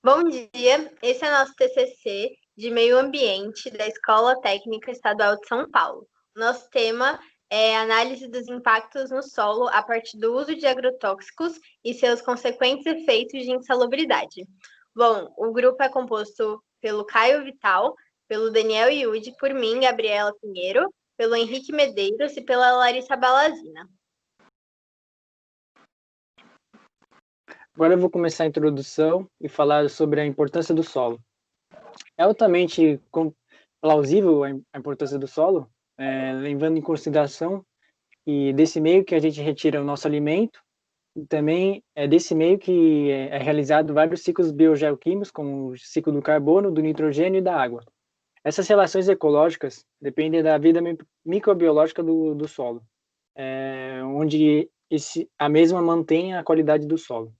Bom dia, esse é o nosso TCC de Meio Ambiente da Escola Técnica Estadual de São Paulo. Nosso tema é análise dos impactos no solo a partir do uso de agrotóxicos e seus consequentes efeitos de insalubridade. Bom, o grupo é composto pelo Caio Vital, pelo Daniel Iude, por mim, Gabriela Pinheiro, pelo Henrique Medeiros e pela Larissa Balazina. Agora eu vou começar a introdução e falar sobre a importância do solo. É altamente plausível a importância do solo, levando em consideração que desse meio que a gente retira o nosso alimento, e também é desse meio que é realizado vários ciclos biogeoquímicos, como o ciclo do carbono, do nitrogênio e da água. Essas relações ecológicas dependem da vida microbiológica do solo, onde a mesma mantém a qualidade do solo.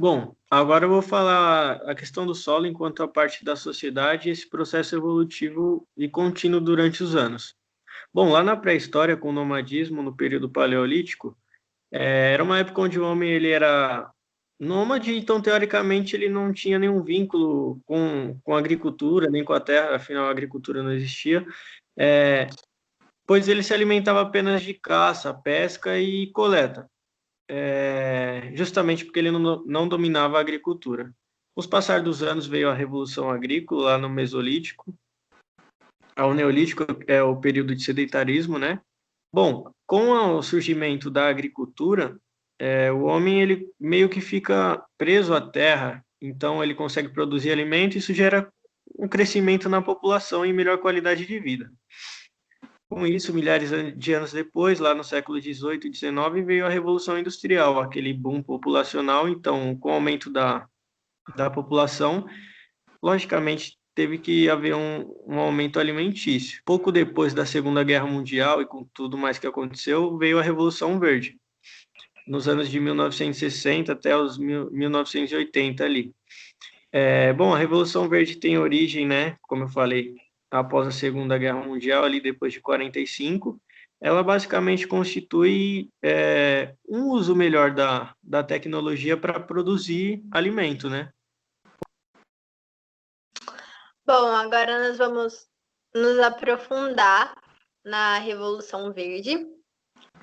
Bom, agora eu vou falar a questão do solo enquanto a parte da sociedade e esse processo evolutivo e contínuo durante os anos. Bom, lá na pré-história, com o nomadismo no período paleolítico, era uma época onde o homem ele era nômade, então teoricamente ele não tinha nenhum vínculo com a agricultura, nem com a terra, afinal a agricultura não existia, pois ele se alimentava apenas de caça, pesca e coleta. Justamente porque ele não dominava a agricultura. Com o passar dos anos veio a Revolução Agrícola lá no Mesolítico, ao Neolítico é o período de sedentarismo, né? Bom, com o surgimento da agricultura, o homem ele meio que fica preso à terra, então ele consegue produzir alimento e isso gera um crescimento na população e melhor qualidade de vida. Com isso, milhares de anos depois, lá no século XVIII e XIX, veio a Revolução Industrial, aquele boom populacional. Então, com o aumento da população, logicamente, teve que haver um aumento alimentício. Pouco depois da Segunda Guerra Mundial e com tudo mais que aconteceu, veio a Revolução Verde, nos anos de 1960 até os 1980 ali. Bom, a Revolução Verde tem origem, né, como eu falei, após a Segunda Guerra Mundial, ali depois de 45, ela basicamente constitui um uso melhor da tecnologia para produzir alimento, né? Bom, agora nós vamos nos aprofundar na Revolução Verde,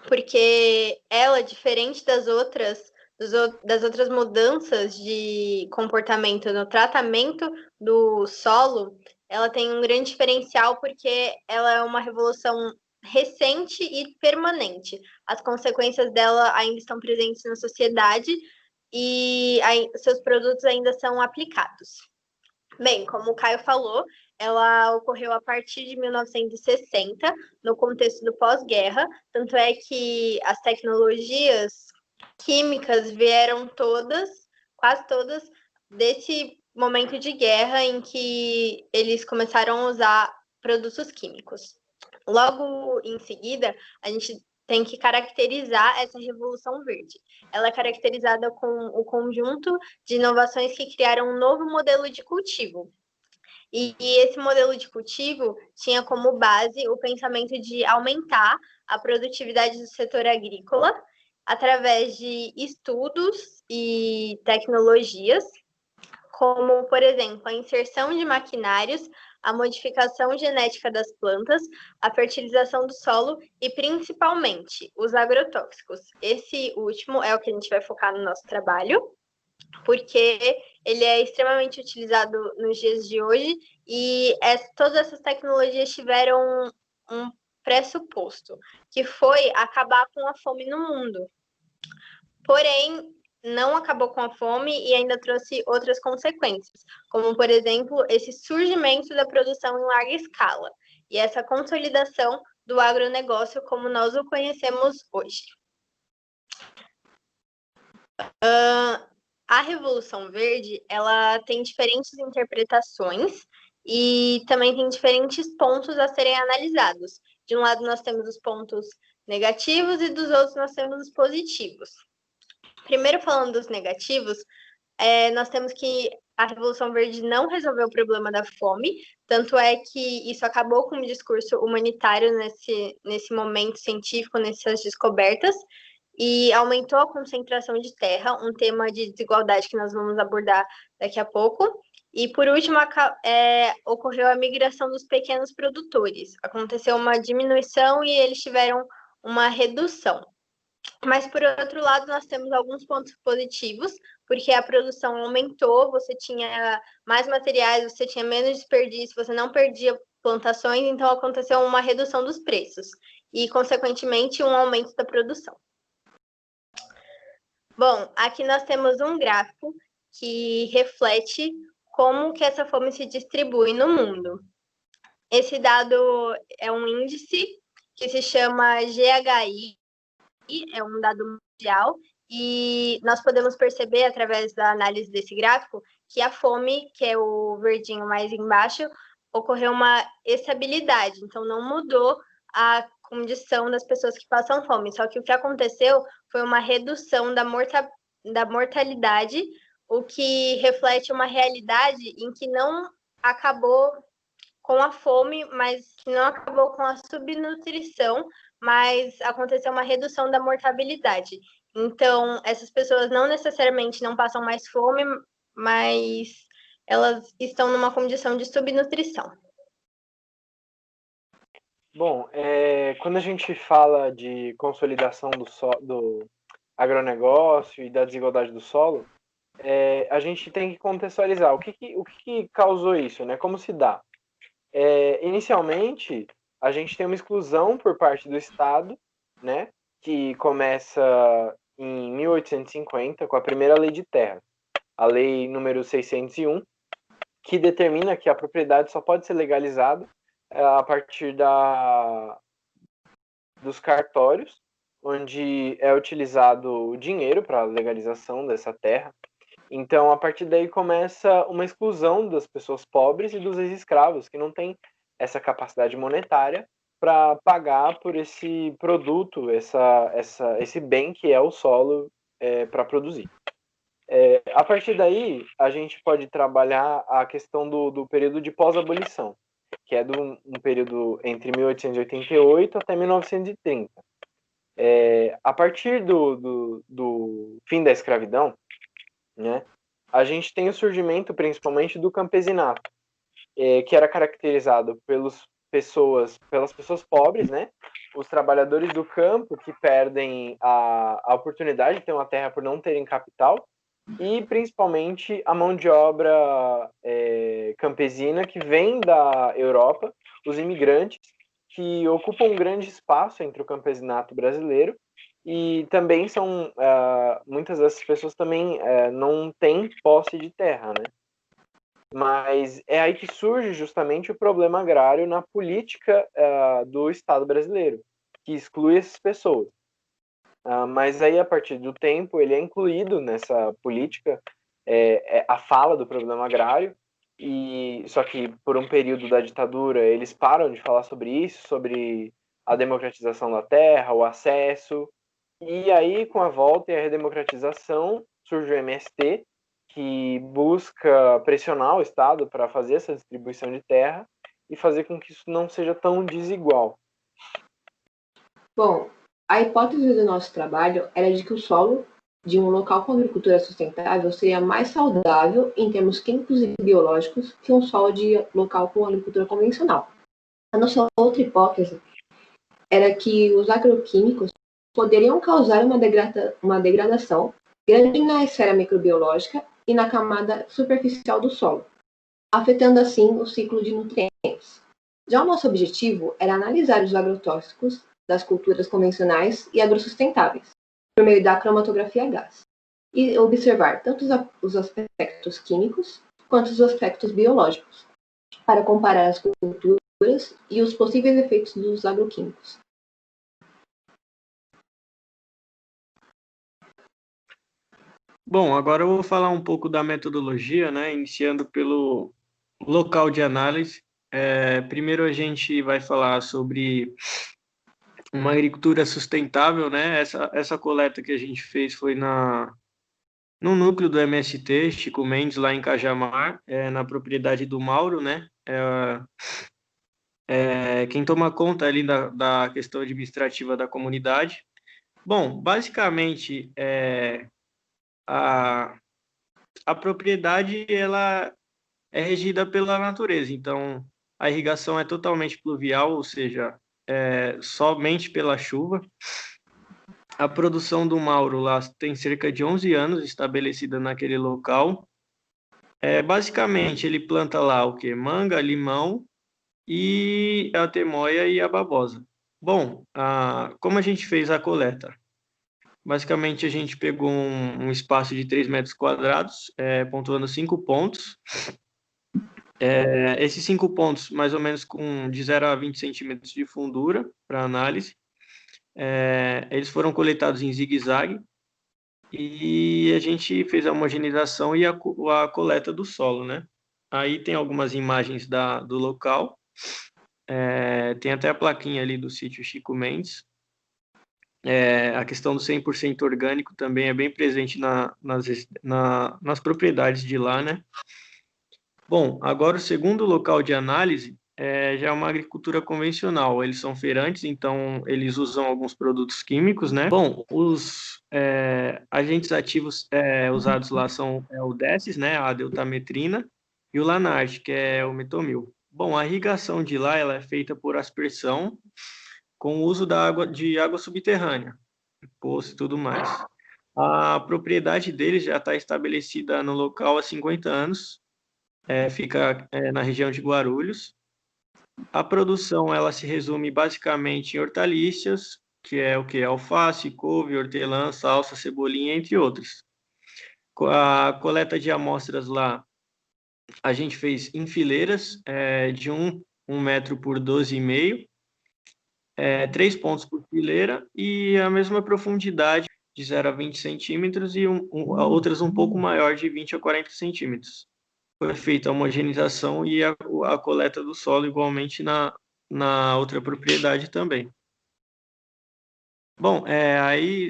porque ela, diferente das outras mudanças de comportamento no tratamento do solo, ela tem um grande diferencial porque ela é uma revolução recente e permanente. As consequências dela ainda estão presentes na sociedade e seus produtos ainda são aplicados. Bem, como o Caio falou, ela ocorreu a partir de 1960, no contexto do pós-guerra, tanto é que as tecnologias químicas vieram todas, quase todas, desse momento de guerra em que eles começaram a usar produtos químicos. Logo em seguida, a gente tem que caracterizar essa Revolução Verde. Ela é caracterizada com o conjunto de inovações que criaram um novo modelo de cultivo. E esse modelo de cultivo tinha como base o pensamento de aumentar a produtividade do setor agrícola através de estudos e tecnologias, como, por exemplo, a inserção de maquinários, a modificação genética das plantas, a fertilização do solo e, principalmente, os agrotóxicos. Esse último é o que a gente vai focar no nosso trabalho, porque ele é extremamente utilizado nos dias de hoje e todas essas tecnologias tiveram um pressuposto, que foi acabar com a fome no mundo. Porém, não acabou com a fome e ainda trouxe outras consequências, como, por exemplo, esse surgimento da produção em larga escala e essa consolidação do agronegócio como nós o conhecemos hoje. A Revolução Verde, ela tem diferentes interpretações e também tem diferentes pontos a serem analisados. De um lado, nós temos os pontos negativos e dos outros, nós temos os positivos. Primeiro, falando dos negativos, nós temos que a Revolução Verde não resolveu o problema da fome, tanto é que isso acabou com o discurso humanitário nesse momento científico, nessas descobertas, e aumentou a concentração de terra, um tema de desigualdade que nós vamos abordar daqui a pouco. E, por último, ocorreu a migração dos pequenos produtores. Aconteceu uma diminuição e eles tiveram uma redução. Mas, por outro lado, nós temos alguns pontos positivos, porque a produção aumentou, você tinha mais materiais, você tinha menos desperdício, você não perdia plantações, então aconteceu uma redução dos preços e, consequentemente, um aumento da produção. Bom, aqui nós temos um gráfico que reflete como que essa fome se distribui no mundo. Esse dado é um índice que se chama GHI, é um dado mundial, e nós podemos perceber, através da análise desse gráfico, que a fome, que é o verdinho mais embaixo, ocorreu uma estabilidade, então não mudou a condição das pessoas que passam fome, só que o que aconteceu foi uma redução da mortalidade, o que reflete uma realidade em que não acabou com a fome, mas que não acabou com a subnutrição, mas aconteceu uma redução da mortalidade. Então, essas pessoas não necessariamente não passam mais fome, mas elas estão numa condição de subnutrição. Bom, quando a gente fala de consolidação do agronegócio e da desigualdade do solo, a gente tem que contextualizar o que causou isso, né? Como se dá? Inicialmente, a gente tem uma exclusão por parte do Estado, né? Que começa em 1850 com a primeira lei de terra, a lei número 601, que determina que a propriedade só pode ser legalizada a partir dos cartórios, onde é utilizado o dinheiro para a legalização dessa terra. Então, a partir daí começa uma exclusão das pessoas pobres e dos ex-escravos, que não têm essa capacidade monetária para pagar por esse produto, esse bem que é o solo para produzir. A partir daí, a gente pode trabalhar a questão do período de pós-abolição, que é um período entre 1888 até 1930. A partir do fim da escravidão, né, a gente tem o surgimento principalmente do campesinato, que era caracterizado pelas pessoas pobres, né, os trabalhadores do campo que perdem a oportunidade de ter uma terra por não terem capital, e principalmente a mão de obra campesina que vem da Europa, os imigrantes, que ocupam um grande espaço entre o campesinato brasileiro, e também são, muitas dessas pessoas também não têm posse de terra, né? Mas é aí que surge justamente o problema agrário na política do Estado brasileiro, que exclui essas pessoas. Mas aí, a partir do tempo, ele é incluído nessa política, a fala do problema agrário, só que por um período da ditadura eles param de falar sobre isso, sobre a democratização da terra, o acesso, e aí com a volta e a redemocratização surge o MST, que busca pressionar o Estado para fazer essa distribuição de terra e fazer com que isso não seja tão desigual. Bom, a hipótese do nosso trabalho era de que o solo de um local com agricultura sustentável seria mais saudável em termos químicos e biológicos que um solo de local com agricultura convencional. A nossa outra hipótese era que os agroquímicos poderiam causar uma degradação grande na esfera microbiológica e na camada superficial do solo, afetando assim o ciclo de nutrientes. Já o nosso objetivo era analisar os agrotóxicos das culturas convencionais e agrosustentáveis, por meio da cromatografia a gás, e observar tanto os aspectos químicos quanto os aspectos biológicos, para comparar as culturas e os possíveis efeitos dos agroquímicos. Bom, agora eu vou falar um pouco da metodologia, né? Iniciando pelo local de análise. Primeiro a gente vai falar sobre uma agricultura sustentável, né? Essa coleta que a gente fez foi no núcleo do MST, Chico Mendes, lá em Cajamar, na propriedade do Mauro, né? Quem toma conta ali da questão administrativa da comunidade. Bom, basicamente, a propriedade ela é regida pela natureza. Então, a irrigação é totalmente pluvial, ou seja, somente pela chuva. A produção do Mauro lá tem cerca de 11 anos estabelecida naquele local. Basicamente, ele planta lá o quê? Manga, limão e a temoia e a babosa. Bom, como a gente fez a coleta? Basicamente, a gente pegou um espaço de 3 metros quadrados, pontuando 5 pontos. Esses 5 pontos, mais ou menos de 0 a 20 centímetros de fundura para análise. Eles foram coletados em zigue-zague e a gente fez a homogeneização e a coleta do solo, né? Aí tem algumas imagens do local, tem até a plaquinha ali do sítio Chico Mendes. A questão do 100% orgânico também é bem presente nas propriedades de lá, né? Bom, agora o segundo local de análise já é uma agricultura convencional. Eles são feirantes, então eles usam alguns produtos químicos, né? Bom, os agentes ativos usados lá são o DESS, né? A deutametrina, e o Lanart, que é o metomil. Bom, a irrigação de lá ela é feita por aspersão, com o uso de água subterrânea, poço e tudo mais. A propriedade deles já está estabelecida no local há 50 anos, fica na região de Guarulhos. A produção ela se resume basicamente em hortaliças, que é o que? Alface, couve, hortelã, salsa, cebolinha, entre outros. A coleta de amostras lá, a gente fez em fileiras de 1 metro por 12,5, 3 pontos por fileira e a mesma profundidade de 0 a 20 centímetros e outras um pouco maior de 20 a 40 centímetros. Foi feita a homogeneização e a coleta do solo igualmente na outra propriedade também. Bom, aí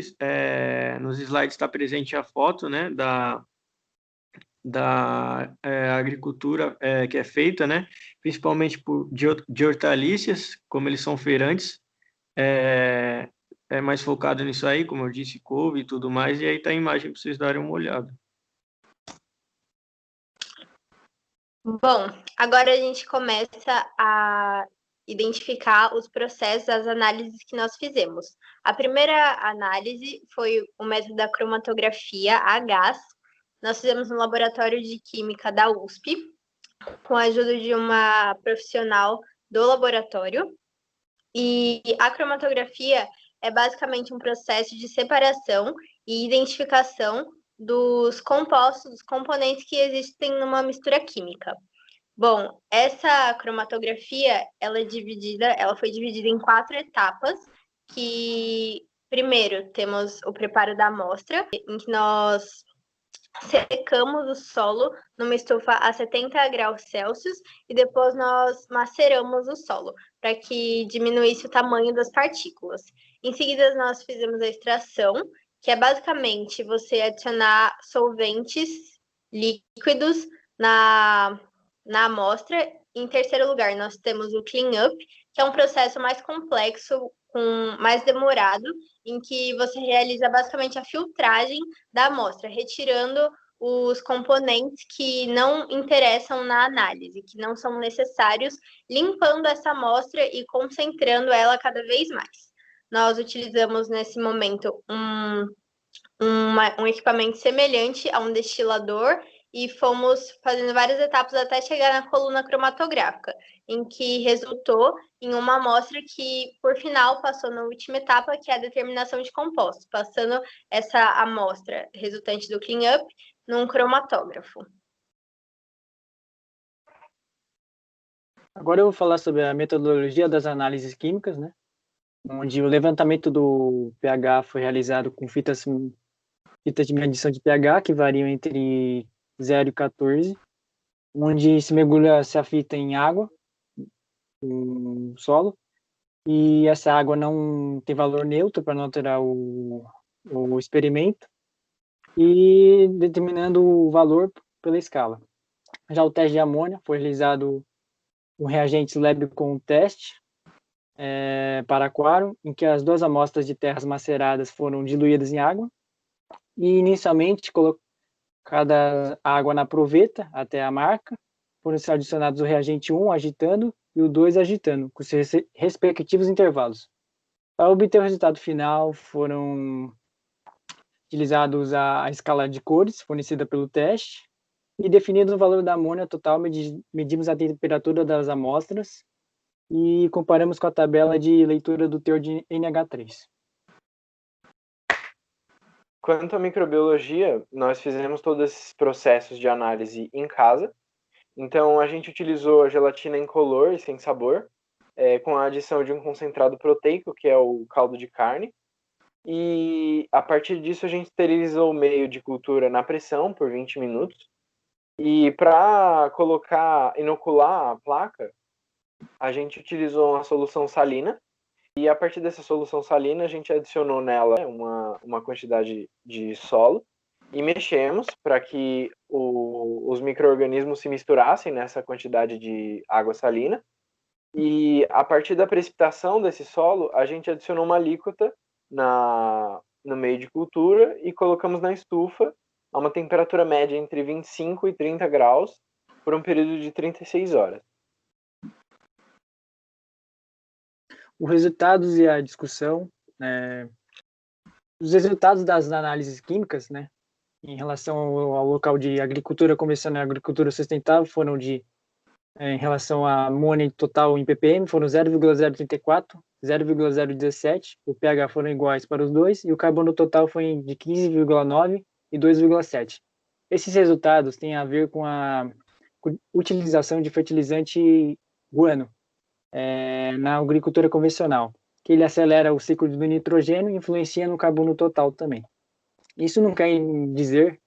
nos slides está presente a foto, né, da agricultura que é feita, né, principalmente de hortaliças, como eles são feirantes, é mais focado nisso aí, como eu disse, couve e tudo mais, e aí está a imagem para vocês darem uma olhada. Bom, agora a gente começa a identificar os processos, as análises que nós fizemos. A primeira análise foi o método da cromatografia a gás. Nós fizemos no laboratório de química da USP, com a ajuda de uma profissional do laboratório. E a cromatografia é basicamente um processo de separação e identificação dos compostos, dos componentes que existem numa mistura química. Bom, essa cromatografia, ela foi dividida em 4 etapas, que primeiro temos o preparo da amostra, em que nós secamos o solo numa estufa a 70 graus Celsius e depois nós maceramos o solo para que diminuísse o tamanho das partículas. Em seguida, nós fizemos a extração, que é basicamente você adicionar solventes líquidos na amostra. Em terceiro lugar, nós temos o clean-up, que é um processo mais complexo, mais demorado, em que você realiza basicamente a filtragem da amostra, retirando os componentes que não interessam na análise, que não são necessários, limpando essa amostra e concentrando ela cada vez mais. Nós utilizamos nesse momento um equipamento semelhante a um destilador e fomos fazendo várias etapas até chegar na coluna cromatográfica, em que resultou em uma amostra que, por final, passou na última etapa, que é a determinação de compostos, passando essa amostra resultante do clean-up num cromatógrafo. Agora eu vou falar sobre a metodologia das análises químicas, né? Onde o levantamento do pH foi realizado com fitas de medição de pH, que variam entre 0 e 14, onde se mergulha-se a fita em água, no solo, e essa água não tem valor neutro para não alterar o experimento, e determinando o valor pela escala. Já o teste de amônia foi realizado um reagente lab com teste, para aquário, em que as 2 amostras de terras maceradas foram diluídas em água e inicialmente colocada água na proveta até a marca, foram adicionados o reagente 1 agitando e o 2 agitando, com seus respectivos intervalos. Para obter o resultado final, foram utilizados a escala de cores fornecida pelo teste e definido o valor da amônia total, medimos a temperatura das amostras e comparamos com a tabela de leitura do teor de NH3. Quanto à microbiologia, nós fizemos todos esses processos de análise em casa. Então, a gente utilizou a gelatina incolor e sem sabor, com a adição de um concentrado proteico, que é o caldo de carne. E, a partir disso, a gente esterilizou o meio de cultura na pressão por 20 minutos. E, para inocular a placa, a gente utilizou uma solução salina. E, a partir dessa solução salina, a gente adicionou nela uma quantidade de solo e mexemos para que os micro-organismos se misturassem nessa quantidade de água salina. E a partir da precipitação desse solo, a gente adicionou uma alíquota no meio de cultura e colocamos na estufa a uma temperatura média entre 25 e 30 graus por um período de 36 horas. Os resultados e a discussão, os resultados das análises químicas, em relação ao local de agricultura convencional e agricultura sustentável foram em relação à amônia total em ppm, foram 0,034, 0,017, o pH foram iguais para os dois, e o carbono total foi de 15,9 e 2,7. Esses resultados têm a ver com a utilização de fertilizante guano na agricultura convencional, que ele acelera o ciclo do nitrogênio e influencia no carbono total também. Isso não quer dizer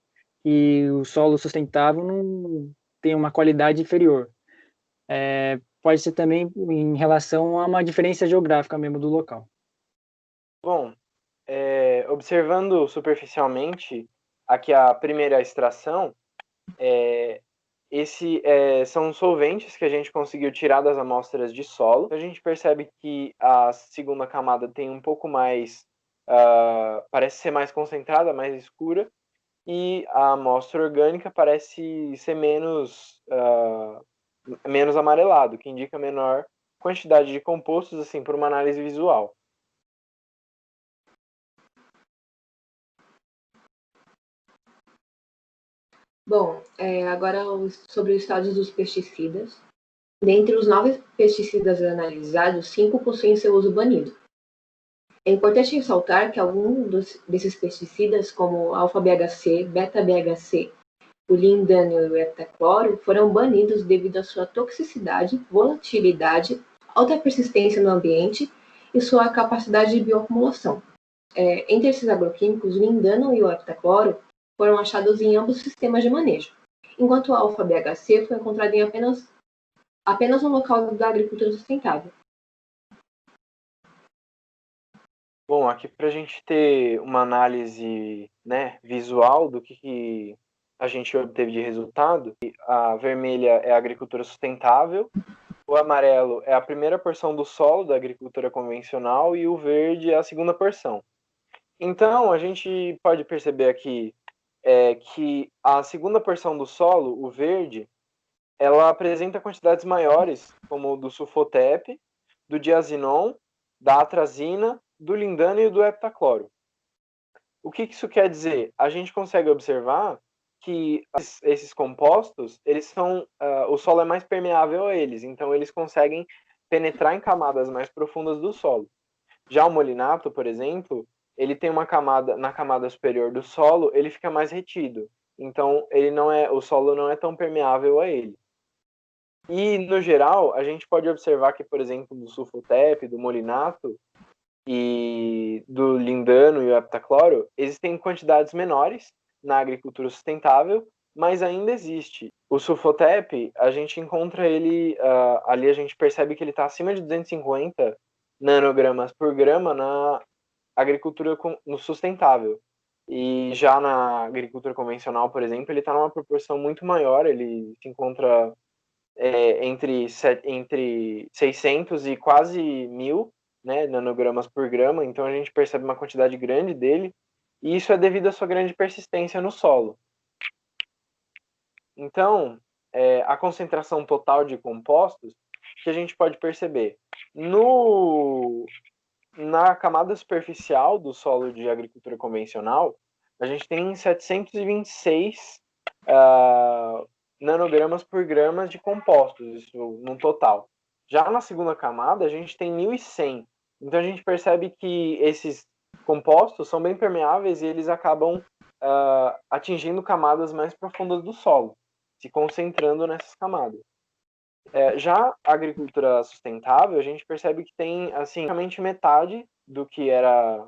que o solo sustentável não tem uma qualidade inferior. Pode ser também em relação a uma diferença geográfica mesmo do local. Bom, observando superficialmente aqui a primeira extração, são solventes que a gente conseguiu tirar das amostras de solo. A gente percebe que a segunda camada tem um pouco mais, parece ser mais concentrada, mais escura, e a amostra orgânica parece ser menos amarelado, que indica menor quantidade de compostos, assim, por uma análise visual. Bom, agora sobre o estado dos pesticidas. Dentre os 9 pesticidas analisados, 5 possuem seu uso banido. É importante ressaltar que alguns desses pesticidas, como alfa-BHC, beta-BHC, o lindânio e o heptacloro, foram banidos devido à sua toxicidade, volatilidade, alta persistência no ambiente e sua capacidade de bioacumulação. Entre esses agroquímicos, o lindano e o heptacloro foram achados em ambos os sistemas de manejo, enquanto o alfa-BHC foi encontrado em apenas no local da agricultura sustentável. Bom, aqui para a gente ter uma análise, visual do que a gente obteve de resultado, a vermelha é a agricultura sustentável, o amarelo é a primeira porção do solo da agricultura convencional e o verde é a segunda porção. Então, a gente pode perceber aqui que a segunda porção do solo, o verde, ela apresenta quantidades maiores, como do sulfotep, do diazinon, da atrazina, do lindano e do heptacloro. O que isso quer dizer? A gente consegue observar que esses compostos, o solo é mais permeável a eles, então eles conseguem penetrar em camadas mais profundas do solo. Já o molinato, por exemplo, ele tem uma camada, na camada superior do solo, ele fica mais retido. Então, o solo não é tão permeável a ele. E, no geral, a gente pode observar que, por exemplo, do sulfotep, do molinato e do lindano e o heptacloro, existem quantidades menores na agricultura sustentável, mas ainda existe. O sulfotep, a gente encontra ele, ali a gente percebe que ele está acima de 250 nanogramas por grama na agricultura no sustentável. E já na agricultura convencional, por exemplo, ele está numa proporção muito maior, ele se encontra entre 600 e quase 1.000, né, nanogramas por grama, então a gente percebe uma quantidade grande dele, e isso é devido à sua grande persistência no solo. Então, a concentração total de compostos que a gente pode perceber na camada superficial do solo de agricultura convencional, a gente tem 726 nanogramas por grama de compostos, isso no total. Já na segunda camada, a gente tem 1.100. Então, a gente percebe que esses compostos são bem permeáveis e eles acabam atingindo camadas mais profundas do solo, se concentrando nessas camadas. Já a agricultura sustentável, a gente percebe que tem, assim, praticamente metade do que era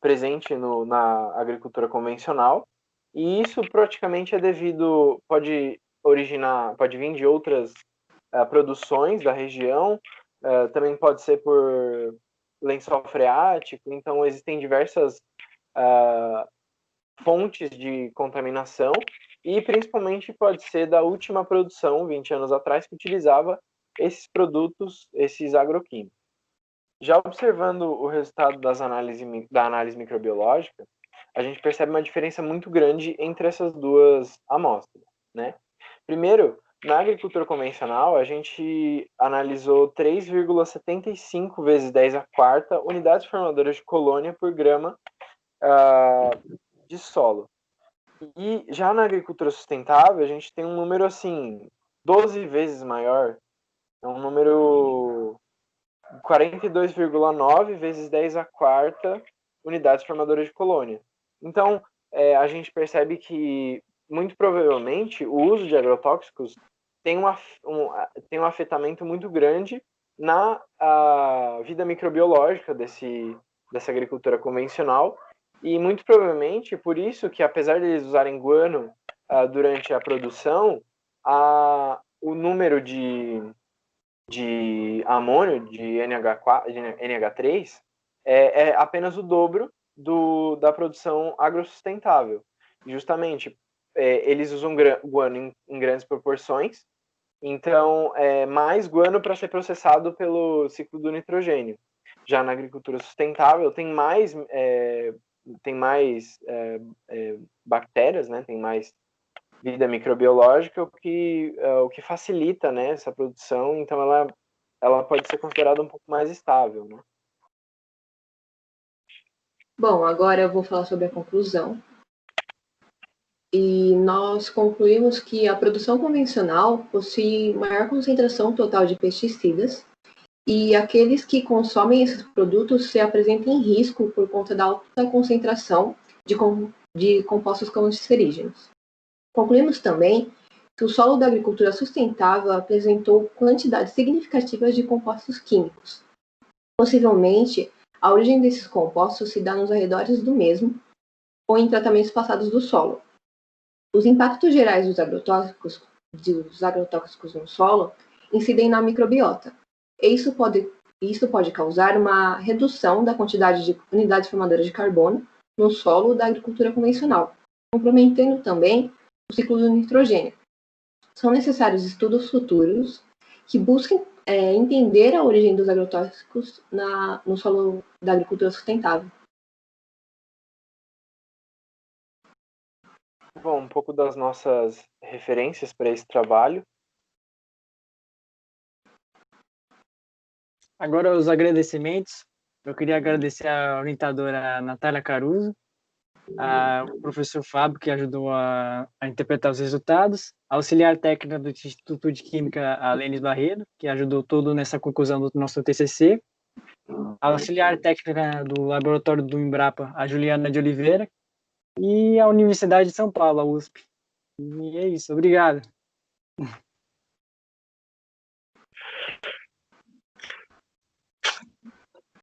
presente na agricultura convencional, e isso praticamente é devido, pode vir de outras produções da região, também pode ser por lençol freático, então existem diversas fontes de contaminação, e principalmente pode ser da última produção, 20 anos atrás, que utilizava esses produtos, esses agroquímicos. Já observando o resultado da análise microbiológica, a gente percebe uma diferença muito grande entre essas duas amostras, né? Primeiro, na agricultura convencional, a gente analisou 3,75 vezes 10 a quarta unidades formadoras de colônia por grama de solo. E já na agricultura sustentável, a gente tem um número, assim, 12 vezes maior. É um número 42,9 vezes 10 a quarta unidades formadoras de colônia. Então, a gente percebe que, muito provavelmente, o uso de agrotóxicos tem um afetamento muito grande na vida microbiológica dessa agricultura convencional, e muito provavelmente por isso que, apesar de eles usarem guano durante a produção, o número de amônio, de NH3, é apenas o dobro da produção agrossustentável. Justamente, eles usam guano em grandes proporções, então é mais guano para ser processado pelo ciclo do nitrogênio. Já na agricultura sustentável tem mais bactérias, né? Tem mais vida microbiológica, o que facilita, né, essa produção, então ela pode ser considerada um pouco mais estável, né? Bom, agora eu vou falar sobre a conclusão. E nós concluímos que a produção convencional possui maior concentração total de pesticidas, e aqueles que consomem esses produtos se apresentam em risco por conta da alta concentração de compostos cancerígenos. Concluímos também que o solo da agricultura sustentável apresentou quantidades significativas de compostos químicos. Possivelmente, a origem desses compostos se dá nos arredores do mesmo ou em tratamentos passados do solo. Os impactos gerais dos agrotóxicos no solo incidem na microbiota. E isso pode causar uma redução da quantidade de unidades formadoras de carbono no solo da agricultura convencional, comprometendo também o ciclo do nitrogênio. São necessários estudos futuros que busquem entender a origem dos agrotóxicos no solo da agricultura sustentável. Bom, um pouco das nossas referências para esse trabalho. Agora, os agradecimentos. Eu queria agradecer a orientadora Natália Caruso, ao professor Fábio, que ajudou a interpretar os resultados, a auxiliar técnica do Instituto de Química, a Lênis Barreiro, que ajudou todo nessa conclusão do nosso TCC, a auxiliar técnica do laboratório do Embrapa, a Juliana de Oliveira, e a Universidade de São Paulo, a USP. E é isso, obrigado.